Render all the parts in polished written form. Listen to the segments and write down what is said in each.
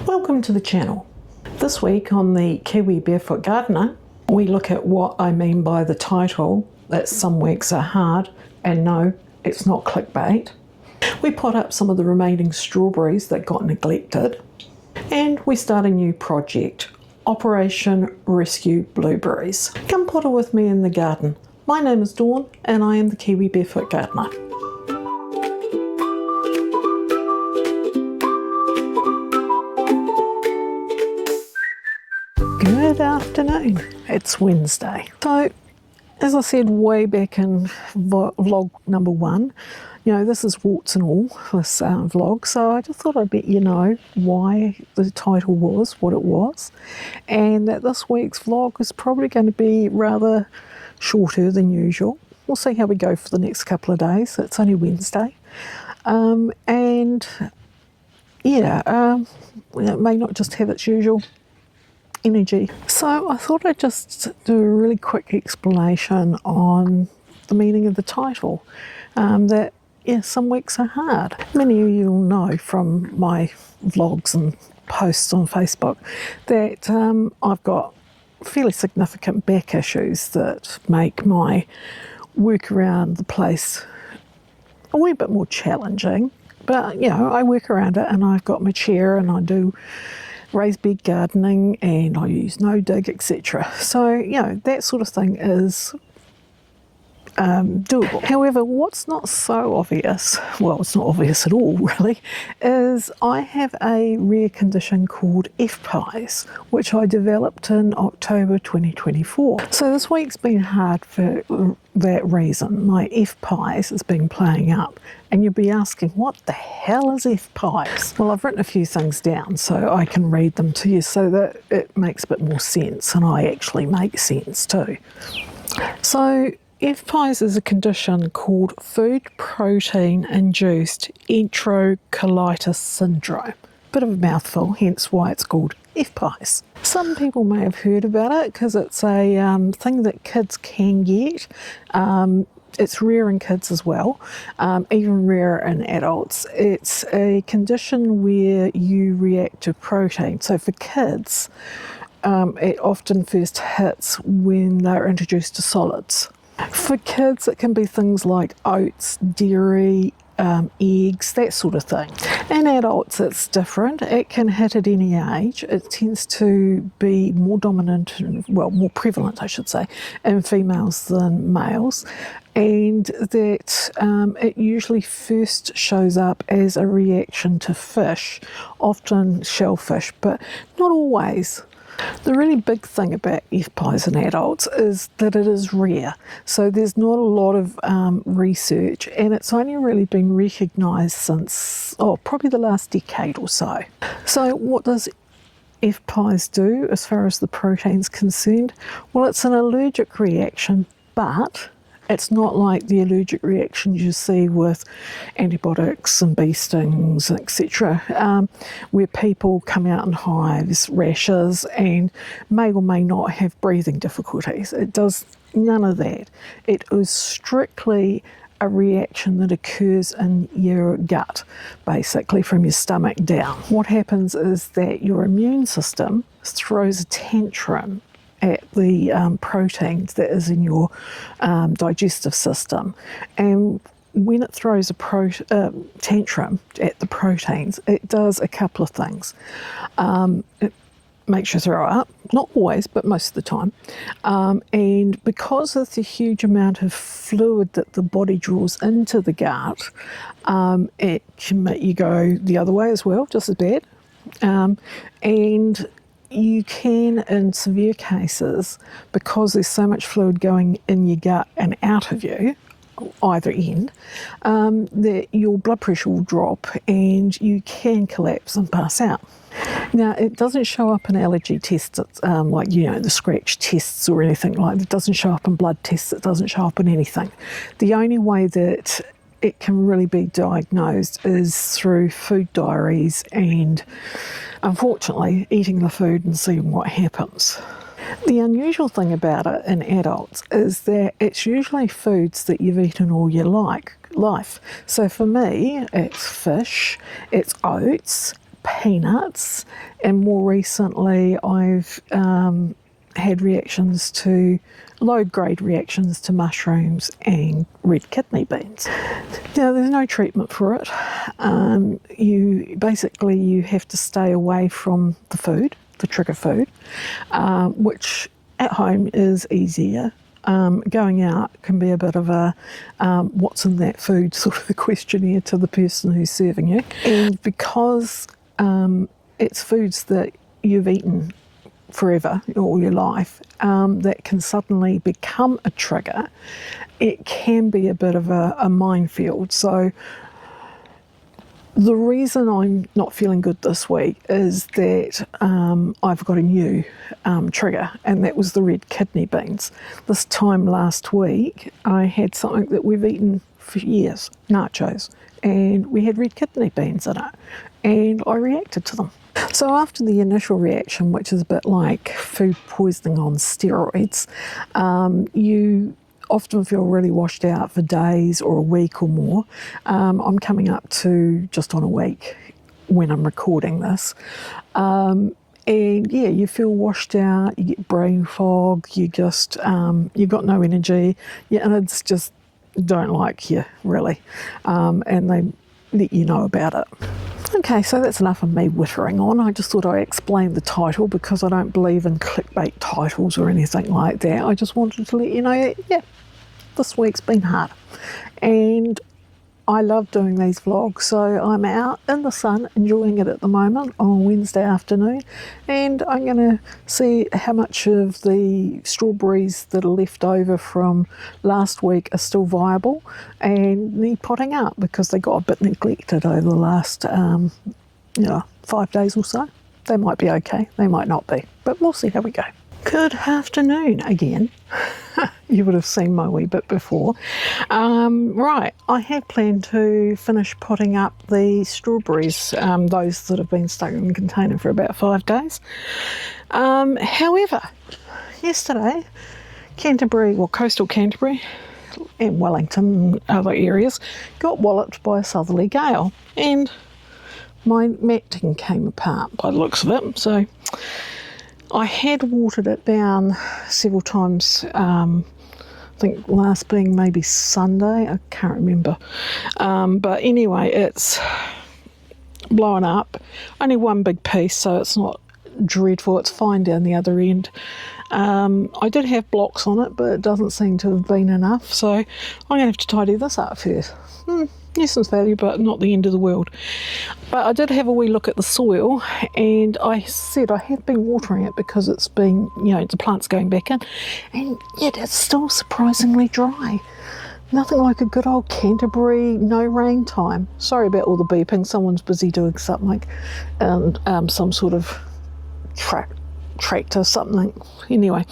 Welcome to the channel. This week on the Kiwi Barefoot Gardener, we look at what I mean by the title that some weeks are hard, and no, it's not clickbait. We pot up some of the remaining strawberries that got neglected, and we start a new project, Operation Rescue Blueberries. Come potter with me in the garden. My name is Dawn and I am the Kiwi Barefoot Gardener. Good afternoon, it's Wednesday. So, as I said way back in vlog number 1, this is warts and all, this vlog, so I just thought I'd let you know why the title was what it was, and that this week's vlog is probably going to be rather shorter than usual. We'll see how we go for the next couple of days. It's only Wednesday, it may not just have its usual energy. So I thought I'd just do a really quick explanation on the meaning of the title. That some weeks are hard. Many of you will know from my vlogs and posts on Facebook that I've got fairly significant back issues that make my work around the place a wee bit more challenging. But I work around it, and I've got my chair and I do raised bed gardening and I use no dig, etc. So that sort of thing is doable. However, what's not so obvious, well, it's not obvious at all really, is I have a rare condition called FPIES, which I developed in October 2024. So this week's been hard for that reason. My FPIES has been playing up, and you'll be asking, what the hell is FPIES? Well, I've written a few things down so I can read them to you so that it makes a bit more sense, and I actually make sense too. So FPIES is a condition called food protein induced enterocolitis syndrome. Bit of a mouthful, hence why it's called FPIES. Some people may have heard about it because it's a thing that kids can get. It's rare in kids as well, even rarer in adults. It's a condition where you react to protein. So for kids, it often first hits when they're introduced to solids. For kids, it can be things like oats, dairy, eggs, that sort of thing. In adults, it's different. It can hit at any age. It tends to be more dominant, more prevalent, I should say, in females than males. And that it usually first shows up as a reaction to fish, often shellfish, but not always. The really big thing about FPIES in adults is that it is rare, so there's not a lot of research, and it's only really been recognised since probably the last decade or so. So what does FPIES do as far as the protein's concerned? Well, it's an allergic reaction, but it's not like the allergic reactions you see with antibiotics and bee stings, etc., where people come out in hives, rashes, and may or may not have breathing difficulties. It does none of that. It is strictly a reaction that occurs in your gut, basically from your stomach down. What happens is that your immune system throws a tantrum at the proteins that is in your digestive system, and when it throws a tantrum at the proteins, it does a couple of things. It makes you throw up, not always, but most of the time, and because of the huge amount of fluid that the body draws into the gut, it can make you go the other way as well, just as bad, and you can, in severe cases, because there's so much fluid going in your gut and out of you, either end, that your blood pressure will drop and you can collapse and pass out. Now, it doesn't show up in allergy tests, like, the scratch tests or anything like that. It doesn't show up in blood tests. It doesn't show up in anything. The only way that it can really be diagnosed is through food diaries and, unfortunately, eating the food and seeing what happens. The unusual thing about it in adults is that it's usually foods that you've eaten all your life. So for me, it's fish, it's oats, peanuts, and more recently I've had reactions to low-grade reactions to mushrooms and red kidney beans. Now, there's no treatment for it. You have to stay away from the food, the trigger food, which at home is easier. Going out can be a bit of a what's in that food sort of a questionnaire to the person who's serving you. And because it's foods that you've eaten forever, all your life, that can suddenly become a trigger, it can be a bit of a minefield. So the reason I'm not feeling good this week is that I've got a new trigger, and that was the red kidney beans. This time last week, I had something that we've eaten for years, nachos, and we had red kidney beans in it, and I reacted to them. So after the initial reaction, which is a bit like food poisoning on steroids, you often feel really washed out for days or a week or more. I'm coming up to just on a week when I'm recording this. And yeah, you feel washed out, you get brain fog, you've got no energy, and it's just don't like you, really. And they let you know about it. Okay, so that's enough of me whittering on. I just thought I'd explain the title because I don't believe in clickbait titles or anything like that. I just wanted to let you know that, yeah, this week's been hard. And I love doing these vlogs, so I'm out in the sun enjoying it at the moment on Wednesday afternoon, and I'm going to see how much of the strawberries that are left over from last week are still viable and need potting up because they got a bit neglected over the last 5 days or so. They might be okay, they might not be, but we'll see how we go. Good afternoon again. You would have seen my wee bit before. Right, I had planned to finish potting up the strawberries, those that have been stuck in the container for about 5 days. However, yesterday, coastal Canterbury and Wellington and other areas got walloped by a southerly gale, and my matting came apart by the looks of it. So I had watered it down several times, I think last being maybe Sunday, I can't remember. But anyway, it's blown up. Only one big piece, so it's not dreadful. It's fine down the other end. I did have blocks on it, but it doesn't seem to have been enough, so I'm going to have to tidy this up first. Nuisance value, but not the end of the world. But I did have a wee look at the soil, and I said I have been watering it because it's been, the plant's going back in, and yet it's still surprisingly dry. Nothing like a good old Canterbury no rain time. Sorry about all the beeping, someone's busy doing something, and some sort of tractor something. Anyway,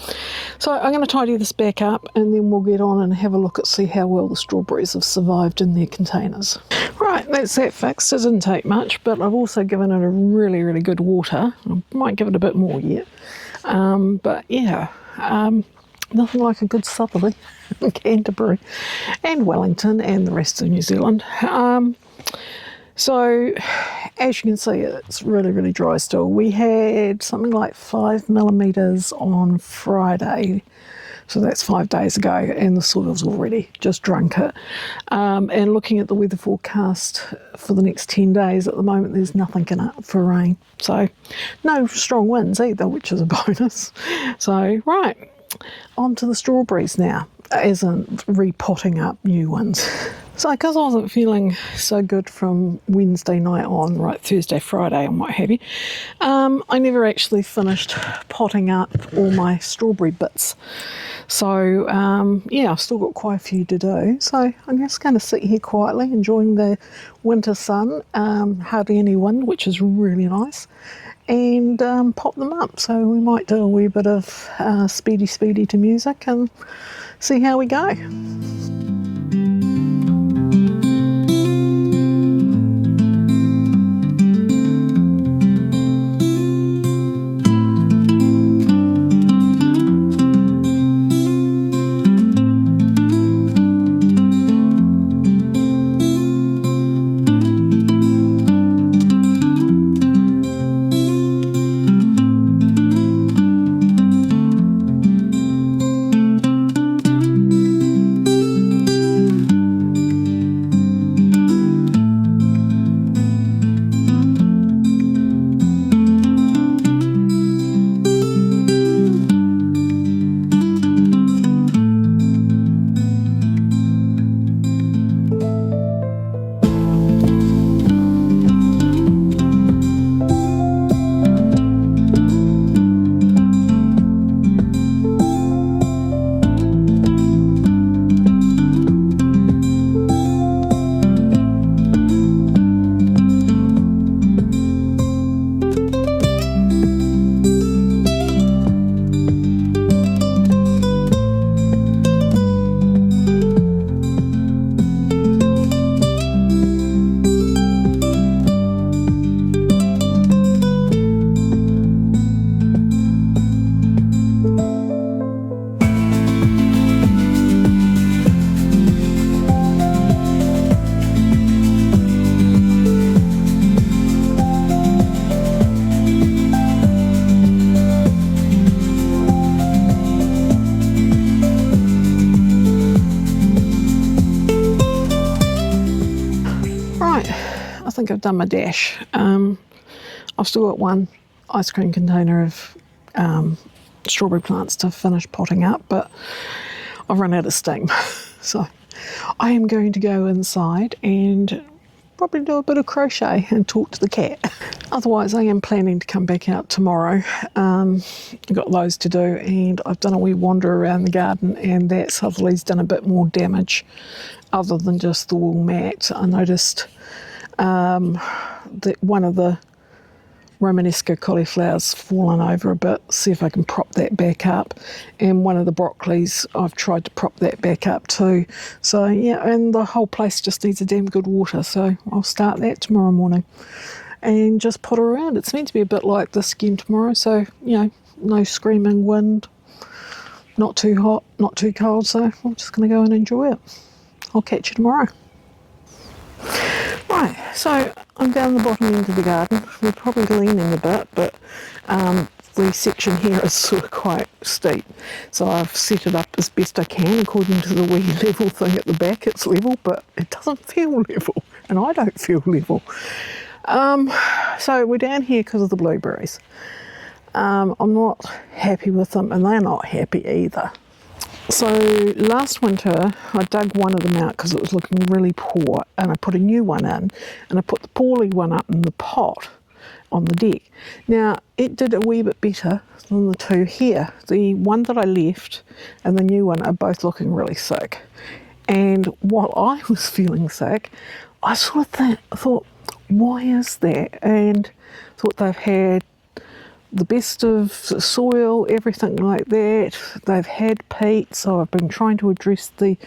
so I'm going to tidy this back up, and then we'll get on and have a look at see how well the strawberries have survived in their containers. Right, that's that fixed. It didn't take much, but I've also given it a really, really good water. I might give it a bit more yet. But yeah, nothing like a good southerly in Canterbury and Wellington and the rest of New Zealand. So, as you can see, it's really, really dry still. We had something like 5 millimetres on Friday, so that's 5 days ago, and the soil's already just drunk it. And looking at the weather forecast for the next 10 days, at the moment there's nothing in it for rain. So, no strong winds either, which is a bonus. So, right, on to the strawberries now, as in repotting up new ones. So because I wasn't feeling so good from Wednesday night on, right, Thursday, Friday and what have you, I never actually finished potting up all my strawberry bits. So yeah, I've still got quite a few to do. So I'm just going to sit here quietly enjoying the winter sun, hardly any wind, which is really nice, and pop them up. So we might do a wee bit of speedy to music and see how we go. think I've done my dash. I've still got one ice cream container of strawberry plants to finish potting up, but I've run out of steam. So I am going to go inside and probably do a bit of crochet and talk to the cat. Otherwise, I am planning to come back out tomorrow. I've got loads to do, and I've done a wee wander around the garden, and that southerly's done a bit more damage other than just the wool mat. I noticed that one of the Romanesco cauliflowers fallen over a bit. See if I can prop that back up. And one of the broccolis, I've tried to prop that back up too. So yeah, and the whole place just needs a damn good water. So I'll start that tomorrow morning and just potter around. It's meant to be a bit like this again tomorrow. So, you know, no screaming wind, not too hot, not too cold. So I'm just going to go and enjoy it. I'll catch you tomorrow. Right, so I'm down the bottom end of the garden. We're probably leaning a bit, but the section here is sort of quite steep. So I've set it up as best I can according to the wee level thing at the back. It's level, but it doesn't feel level, and I don't feel level. So we're down here because of the blueberries. I'm not happy with them, and they're not happy either. So last winter I dug one of them out because it was looking really poor, and I put a new one in, and I put the poorly one up in the pot on the deck. Now it did a wee bit better than the two here. The one that I left and the new one are both looking really sick, and while I was feeling sick, I sort of thought, why is that? And thought they've had the best of soil, everything like that. They've had peat, so I've been trying to address the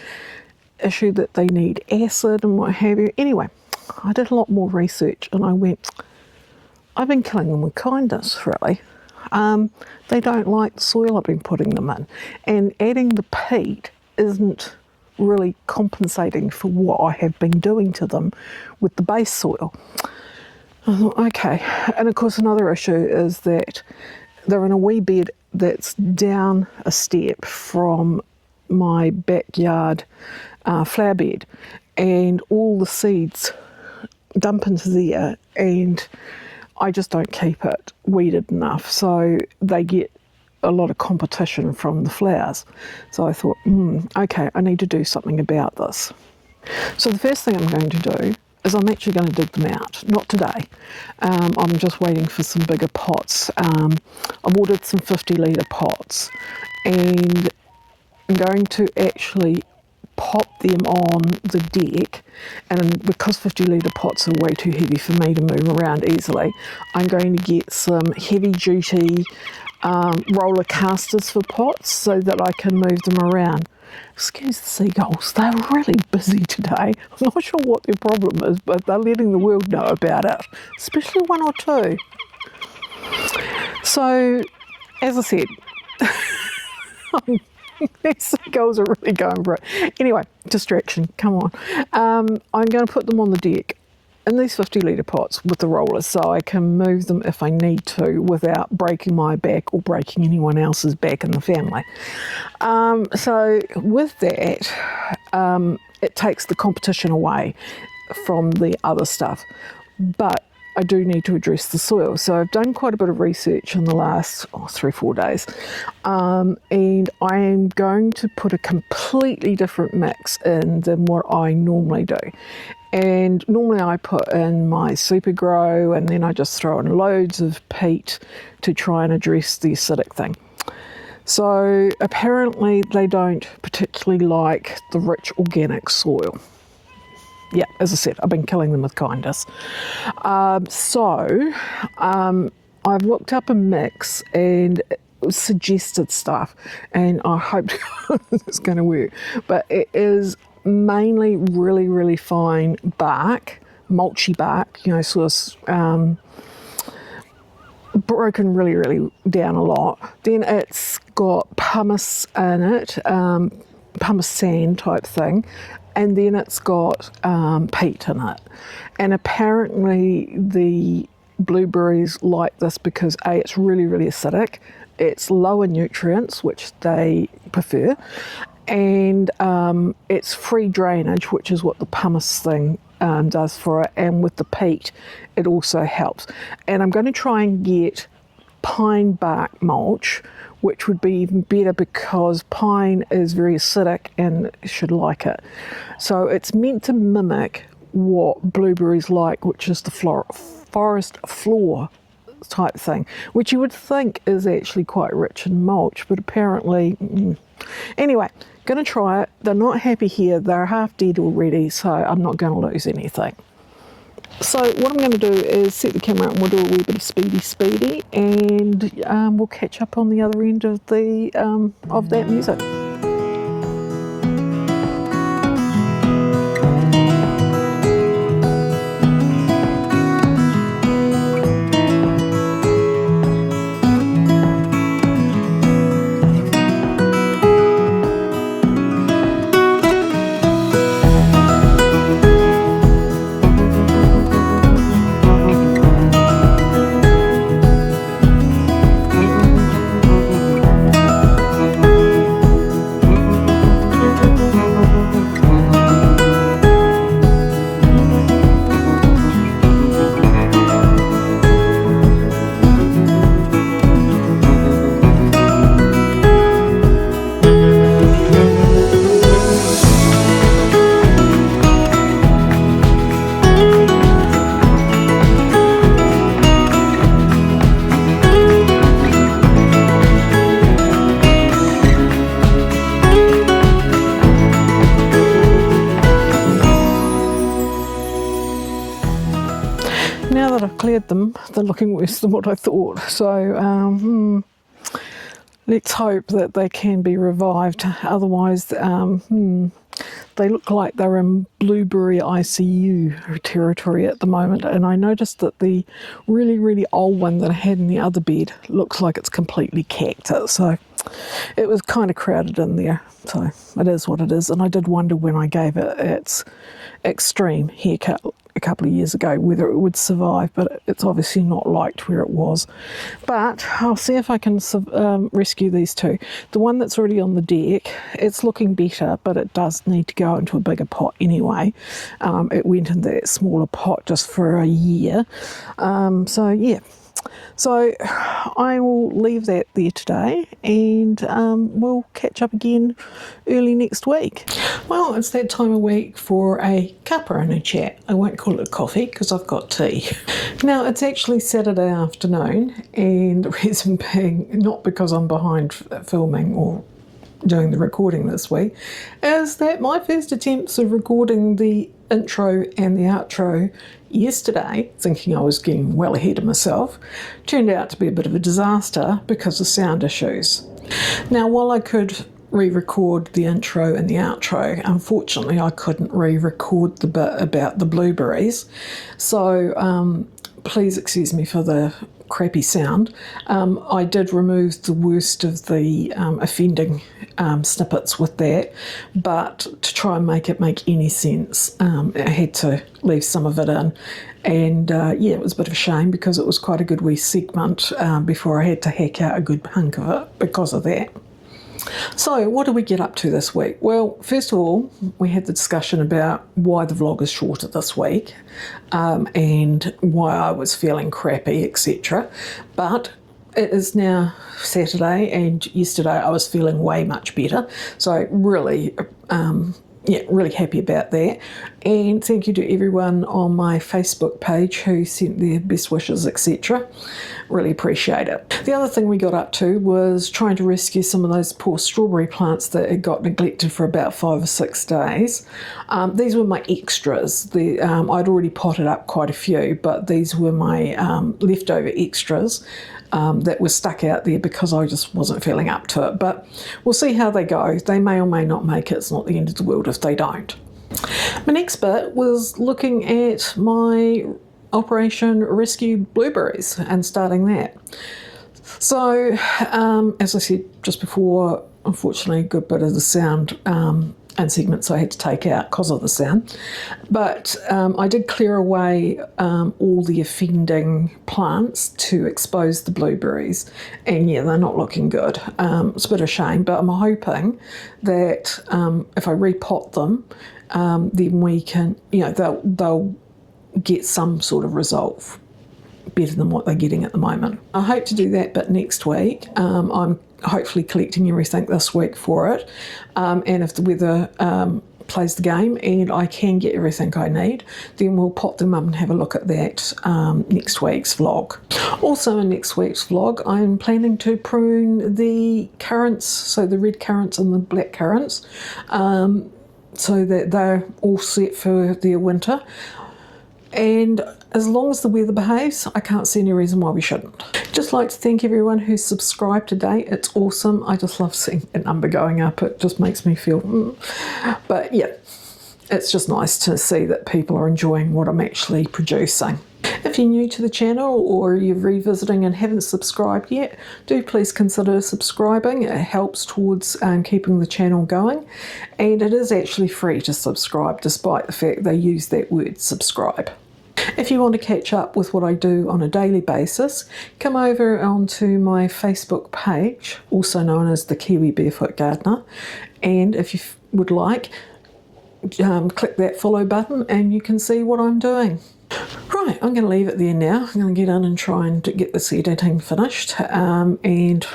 issue that they need acid and what have you. Anyway, I did a lot more research, and I went, I've been killing them with kindness, really. They don't like the soil I've been putting them in, and adding the peat isn't really compensating for what I have been doing to them with the base soil. I thought, okay. And of course, another issue is that they're in a wee bed that's down a step from my backyard flower bed, and all the seeds dump into there, and I just don't keep it weeded enough, so they get a lot of competition from the flowers. So I thought, okay, I need to do something about this. So the first thing I'm going to do is I'm actually going to dig them out. Not today. I'm just waiting for some bigger pots. I've ordered some 50-litre pots, and I'm going to actually pop them on the deck, and because 50-litre pots are way too heavy for me to move around easily, I'm going to get some heavy-duty roller casters for pots so that I can move them around. Excuse the seagulls, they're really busy today. I'm not sure what their problem is, but they're letting the world know about it, especially one or two. So, as I said, these seagulls are really going for it. Anyway, distraction, come on. I'm going to put them on the deck in these 50-litre pots with the rollers, so I can move them if I need to without breaking my back or breaking anyone else's back in the family. So with that, it takes the competition away from the other stuff, but I do need to address the soil. So I've done quite a bit of research in the last 3 or 4 days, and I am going to put a completely different mix in than what I normally do. And normally I put in my super grow, and then I just throw in loads of peat to try and address the acidic thing. So apparently they don't particularly like the rich organic soil. Yeah, as I said, I've been killing them with kindness. So I've looked up a mix and suggested stuff, and I hope it's going to work. But it is mainly really, really fine bark, mulchy bark, you know, sort of broken really, really down a lot. Then it's got pumice in it, pumice sand type thing, and then it's got peat in it. And apparently the blueberries like this because A, it's really, really acidic, it's low in nutrients, which they prefer, and it's free drainage, which is what the pumice thing does for it, and with the peat it also helps. And I'm going to try and get pine bark mulch, which would be even better because pine is very acidic and should like it. So it's meant to mimic what blueberries like, which is the forest floor type thing, which you would think is actually quite rich in mulch, but apparently anyway, going to try it. They're not happy here, they're half dead already, so I'm not going to lose anything. So what I'm going to do is set the camera up and we'll do a wee bit of speedy, and we'll catch up on the other end of that music. Now that I've cleared them, they're looking worse than what I thought. So let's hope that they can be revived. Otherwise, they look like they're in blueberry ICU territory at the moment. And I noticed that the really, really old one that I had in the other bed looks like it's completely cactus. So it was kind of crowded in there. So it is what it is. And I did wonder when I gave it its extreme haircut a couple of years ago whether it would survive, but it's obviously not liked where it was. But I'll see if I can rescue these two. The one that's already on the deck, it's looking better, but it does need to go into a bigger pot anyway. It went in that smaller pot just for a year. So yeah. So I will leave that there today, and we'll catch up again early next week. Well, it's that time of week for a cuppa and a chat. I won't call it coffee because I've got tea. Now, it's actually Saturday afternoon, and the reason being, not because I'm behind filming or doing the recording this week, is that my first attempts of recording the intro and the outro yesterday, thinking I was getting well ahead of myself, turned out to be a bit of a disaster because of sound issues. Now, while I could re-record the intro and the outro, unfortunately I couldn't re-record the bit about the blueberries, so please excuse me for the crappy sound. I did remove the worst of the offending snippets with that, but to try and make it make any sense, I had to leave some of it in. And yeah, it was a bit of a shame because it was quite a good wee segment before I had to hack out a good hunk of it because of that. So what did we get up to this week? Well, first of all, we had the discussion about why the vlog is shorter this week, and why I was feeling crappy, etc. But it is now Saturday, and yesterday I was feeling way much better. So really, really happy about that. And thank you to everyone on my Facebook page who sent their best wishes, etc. Really appreciate it. The other thing we got up to was trying to rescue some of those poor strawberry plants that had got neglected for about 5 or 6 days. These were my extras. I'd already potted up quite a few, but these were my leftover extras that were stuck out there because I just wasn't feeling up to it. But we'll see how they go. They may or may not make it. It's not the end of the world if they don't. My next bit was looking at my Operation Rescue Blueberries and starting that. So, as I said just before, unfortunately, a good bit of the sound and segments I had to take out because of the sound. But I did clear away all the offending plants to expose the blueberries. And yeah, they're not looking good. It's a bit of a shame, but I'm hoping that if I repot them then we can, they'll get some sort of result better than what they're getting at the moment. I hope to do that, but next week. I'm hopefully collecting everything this week for it, and if the weather plays the game and I can get everything I need, then we'll pop them up and have a look at that next week's vlog. Also in next week's vlog, I'm planning to prune the currants, so the red currants and the black currants, so that they're all set for their winter. And as long as the weather behaves, I can't see any reason why we shouldn't. Just like to thank everyone who's subscribed today. It's awesome. I just love seeing that number going up. It just makes me feel, But yeah, it's just nice to see that people are enjoying what I'm actually producing. If you're new to the channel or you're revisiting and haven't subscribed yet, do please consider subscribing. It helps towards keeping the channel going, and it is actually free to subscribe despite the fact they use that word subscribe. If you want to catch up with what I do on a daily basis, come over onto my Facebook page, also known as the Kiwi Barefoot Gardener, and if you would like, click that follow button and you can see what I'm doing. Right, I'm going to leave it there now. I'm going to get in and try and get this editing finished, and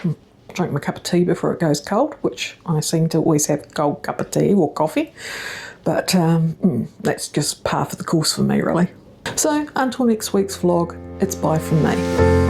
drink my cup of tea before it goes cold, which I seem to always have a cold cup of tea or coffee, but that's just par for the course for me, really. So until next week's vlog, it's bye from me.